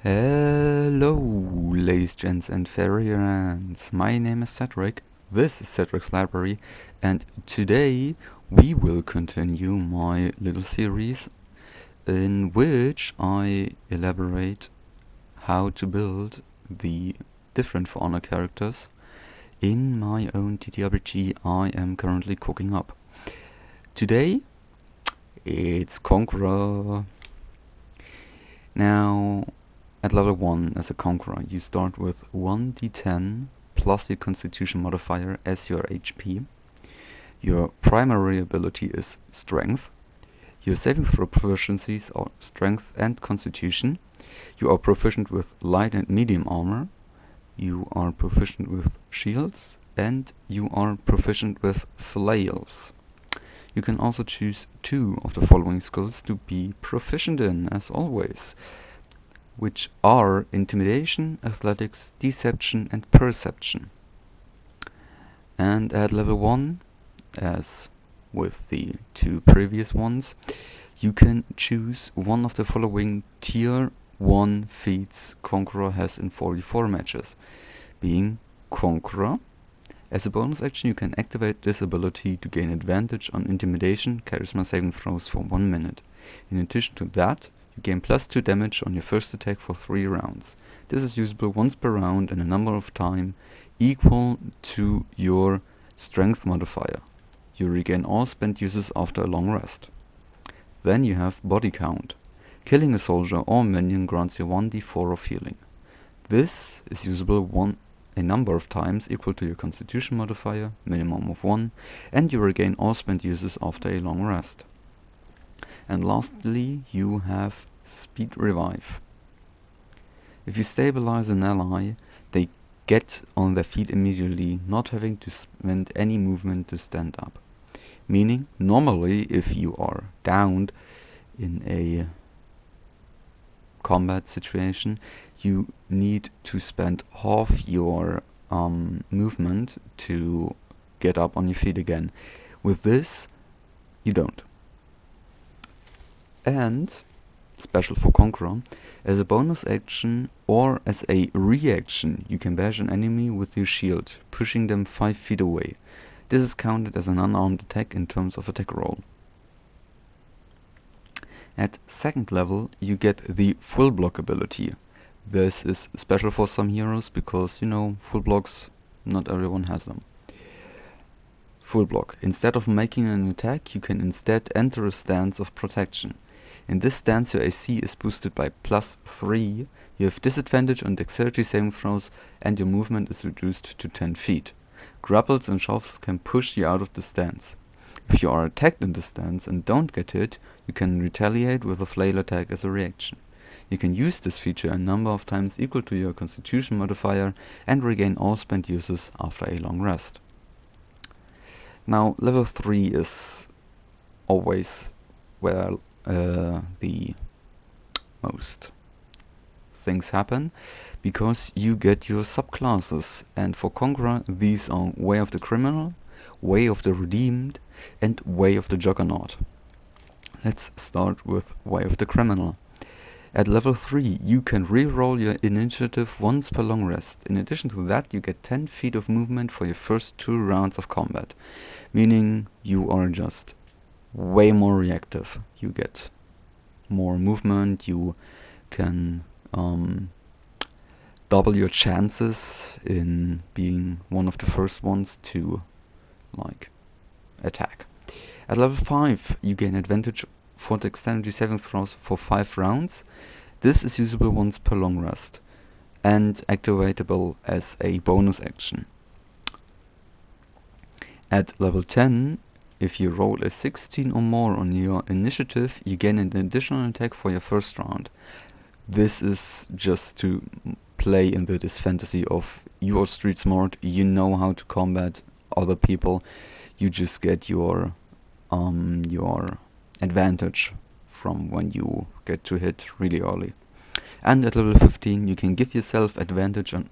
Hello, ladies, gents, and faery rants. My name is Cedric. This is Cedric's Library, and today we will continue my little series in which I elaborate how to build the different For Honor characters in my own TTRPG I am currently cooking up. Today, it's Conqueror. Now, at level 1 as a Conqueror, you start with 1d10 plus your Constitution modifier as your HP. Your primary ability is Strength. Your saving throw proficiencies are Strength and Constitution. You are proficient with light and medium armor. You are proficient with shields. And you are proficient with flails. You can also choose 2 of the following skills to be proficient in, as always, which are Intimidation, Athletics, Deception, and Perception. And at level 1, as with the 2 previous ones, you can choose one of the following Tier 1 feats Conqueror has in 44 matches, being Conqueror. As a bonus action, you can activate this ability to gain advantage on Intimidation Charisma saving throws for 1 minute. In addition to that, you gain +2 damage on your first attack for 3 rounds. This is usable once per round and a number of time equal to your strength modifier. You regain all spent uses after a long rest. Then you have Body Count. Killing a soldier or minion grants you 1d4 of healing. This is usable a number of times equal to your Constitution modifier, minimum of 1, and you regain all spent uses after a long rest. And lastly, you have Speed Revive. If you stabilize an ally, they get on their feet immediately, not having to spend any movement to stand up. Meaning, normally, if you are downed in a combat situation, you need to spend half your movement to get up on your feet again. With this, you don't. And, special for Conqueror, as a bonus action or as a reaction, you can bash an enemy with your shield, pushing them 5 feet away. This is counted as an unarmed attack in terms of attack roll. At 2nd level, you get the Full Block ability. This is special for some heroes because, full blocks, not everyone has them. Full Block. Instead of making an attack, you can instead enter a stance of protection. In this stance, your AC is boosted by +3, you have disadvantage on dexterity saving throws, and your movement is reduced to 10 feet. Grapples and shoves can push you out of the stance. If you are attacked in the stance and don't get hit, you can retaliate with a flail attack as a reaction. You can use this feature a number of times equal to your Constitution modifier and regain all spent uses after a long rest. Now, level 3 is always where the most things happen, because you get your subclasses, and for Conqueror these are Way of the Criminal, Way of the Redeemed, and Way of the Juggernaut. Let's start with Way of the Criminal. At level 3 you can reroll your initiative once per long rest. In addition to that, you get 10 feet of movement for your first 2 rounds of combat, meaning you are just way more reactive. You get more movement, you can double your chances in being one of the first ones to attack. At level 5 you gain advantage for dexterity saving throws for 5 rounds. This is usable once per long rest and activatable as a bonus action. At level 10, if you roll a 16 or more on your initiative, you gain an additional attack for your first round. This is just to play in this fantasy of you are street smart, you know how to combat other people, you just get your advantage from when you get to hit really early. And at level 15 you can give yourself advantage on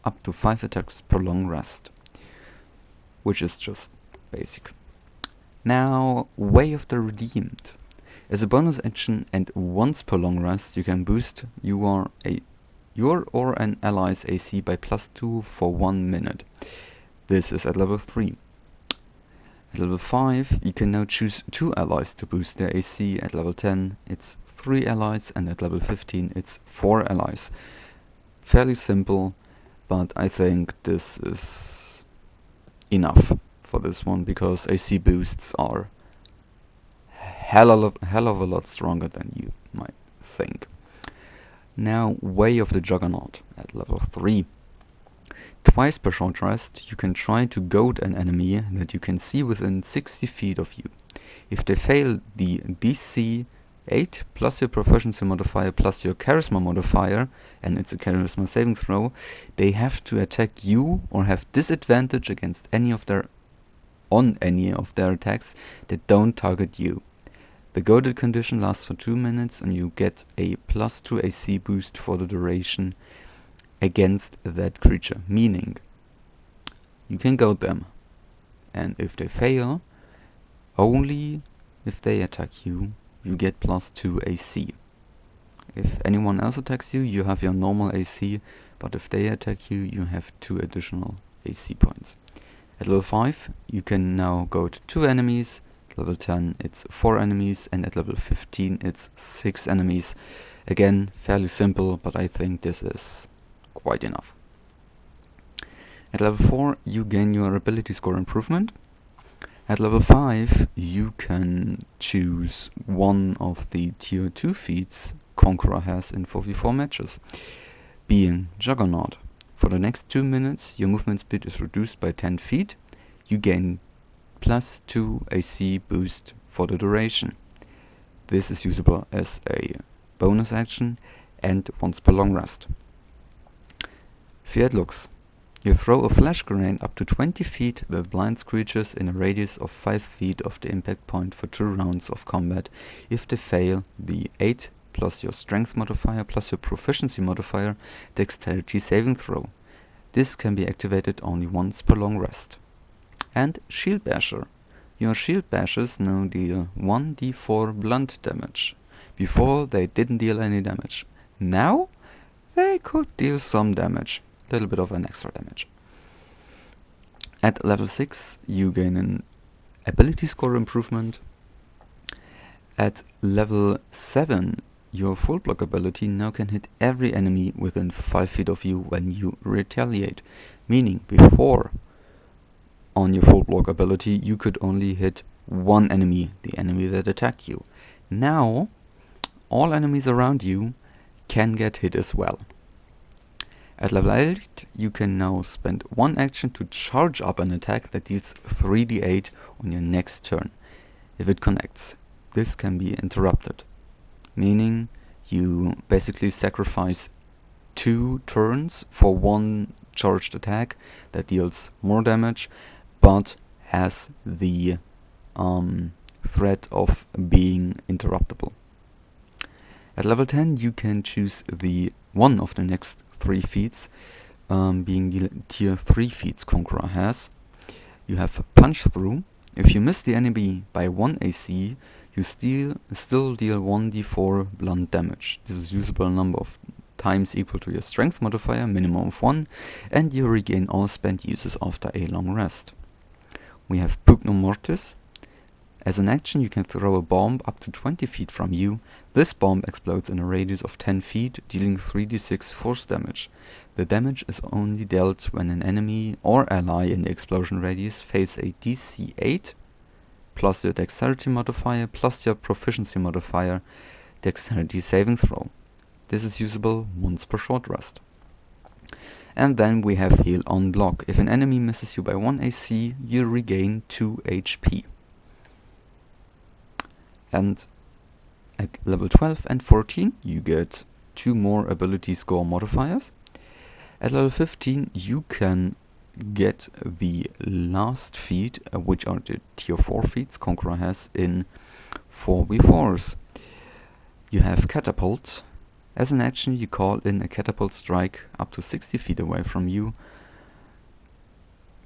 up to 5 attacks per long rest, which is just basic. Now, Way of the Redeemed. As a bonus action and once per long rest, you can boost your your or an ally's AC by +2 for 1 minute. This is at level 3. At level 5, you can now choose 2 allies to boost their AC. At level 10, it's 3 allies, and at level 15, it's 4 allies. Fairly simple, but I think this is enough for this one, because AC boosts are hell of a lot stronger than you might think. Now, Way of the Juggernaut at level 3. Twice per short rest, you can try to goad an enemy that you can see within 60 feet of you. If they fail the DC 8 plus your proficiency modifier plus your charisma modifier, and it's a charisma saving throw, they have to attack you or have disadvantage against any of their attacks that don't target you. The goaded condition lasts for 2 minutes, and you get a +2 AC boost for the duration against that creature, meaning you can goad them, and if they fail, only if they attack you, you get +2 AC. If anyone else attacks you, you have your normal AC, but if they attack you, you have 2 additional AC points. At level 5, you can now goad 2 enemies. At level 10, it's 4 enemies, and at level 15, it's 6 enemies. Again, fairly simple, but I think this is quite enough. At level 4, you gain your ability score improvement. At level 5, you can choose one of the tier 2 feats Conqueror has in 4v4 matches, being Juggernaut. For the next 2 minutes, your movement speed is reduced by 10 feet. You gain +2 AC boost for the duration. This is usable as a bonus action and once per long rest. Feared Looks. You throw a flash grenade up to 20 feet that blinds creatures in a radius of 5 feet of the impact point for 2 rounds of combat if they fail the 8 plus your strength modifier plus your proficiency modifier dexterity saving throw. This can be activated only once per long rest. And Shield Basher. Your shield bashes now deal 1d4 blunt damage. Before they didn't deal any damage. Now they could deal some damage. A little bit of an extra damage. At level 6 you gain an ability score improvement. At level 7 your full block ability now can hit every enemy within 5 feet of you when you retaliate. Meaning before on your full block ability you could only hit one enemy, the enemy that attacked you. Now all enemies around you can get hit as well. At level 8 you can now spend one action to charge up an attack that deals 3d8 on your next turn. If it connects, this can be interrupted, meaning you basically sacrifice 2 turns for one charged attack that deals more damage but has the threat of being interruptible. At level 10 you can choose the one of the next 3 feats, being the tier 3 feats Conqueror has. You have Punch Through. If you miss the enemy by 1 AC, you still deal 1d4 blunt damage. This is usable a number of times equal to your strength modifier, minimum of 1, and you regain all spent uses after a long rest. We have Pugno Mortis. As an action you can throw a bomb up to 20 feet from you. This bomb explodes in a radius of 10 feet, dealing 3d6 force damage. The damage is only dealt when an enemy or ally in the explosion radius fails a DC 8 plus your dexterity modifier plus your proficiency modifier dexterity saving throw. This is usable once per short rest. And then we have Heal on Block. If an enemy misses you by 1 AC, you regain 2 HP. And at level 12 and 14 you get 2 more ability score modifiers. At level 15 you can get the last feat, which are the tier 4 feats Conqueror has in 4v4s. You have Catapult. As an action you call in a catapult strike up to 60 feet away from you.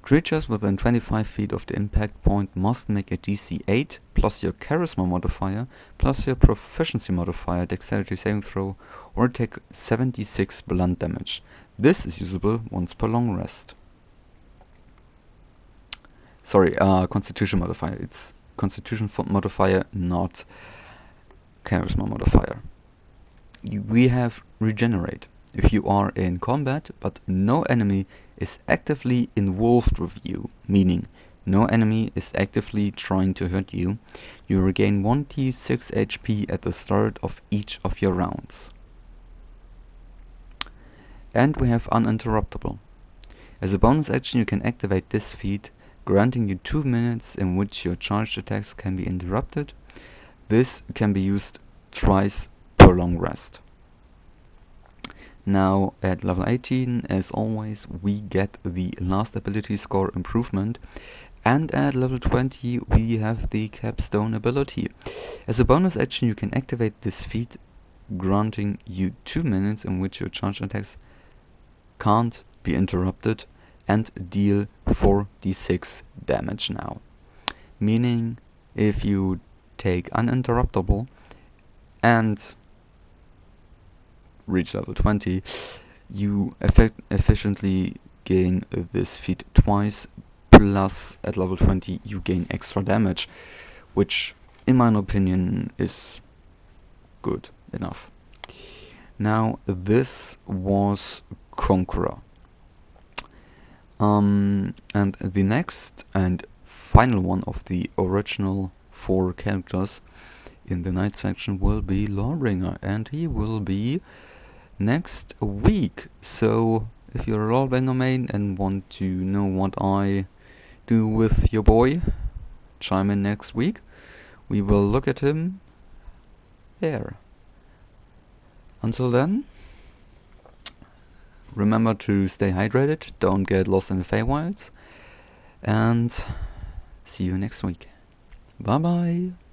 Creatures within 25 feet of the impact point must make a DC 8 plus your charisma modifier plus your proficiency modifier dexterity saving throw or take 76 blunt damage. This is usable once per long rest. Sorry, constitution modifier. It's constitution modifier, not charisma modifier. We have regenerate. If you are in combat, but no enemy is actively involved with you, meaning no enemy is actively trying to hurt you, you regain 1d6 HP at the start of each of your rounds. And we have uninterruptible. As a bonus action, you can activate this feat, granting you 2 minutes in which your charged attacks can be interrupted. This can be used twice per long rest. Now at level 18, as always, we get the last ability score improvement, and at level 20 we have the capstone ability. As a bonus action, you can activate this feat, granting you 2 minutes in which your charged attacks can't be interrupted, and deal 4d6 damage now. Meaning, if you take uninterruptible and reach level 20, you efficiently gain this feat twice, plus at level 20 you gain extra damage, which in my opinion is good enough. Now this was Conqueror. And the next and final one of the original 4 characters in the Knights faction will be Lawbringer, and he will be next week. So if you're a Lawbringer main and want to know what I do with your boy, chime in next week. We will look at him there. Until then, remember to stay hydrated, don't get lost in the Feywilds, and see you next week. Bye bye!